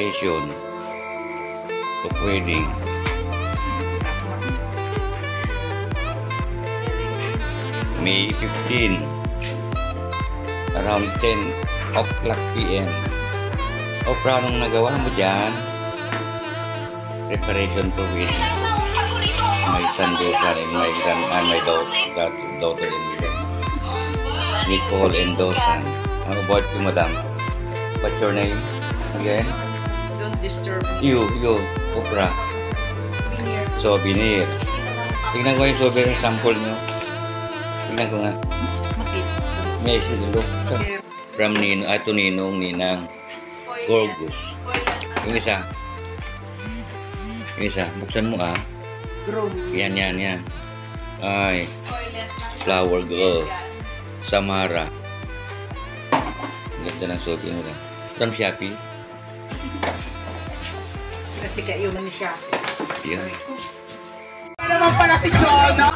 preparation of wedding. May 15, around 10 o'clock p.m. O, anong nagawa mo dyan? Preparation for wedding. My son daughter and my daughter-in-law. Nicole and Dosan. How about you, madam? What's your name again? Don't disturb me. You, Oprah. Souvenir. Tingnan ko yung souvenir sample nyo. Tingnan ko nga. May look. From Nino, to Ninong, Ninang. Gorgeous. Yung isa. Buksan mo ah. Yan. Ay. Flower girl. Samara. Ganda ng souvenir nila. From Shopee. Kasi kayo man ni Shopee. Yeah. Ano naman pala si Jonah?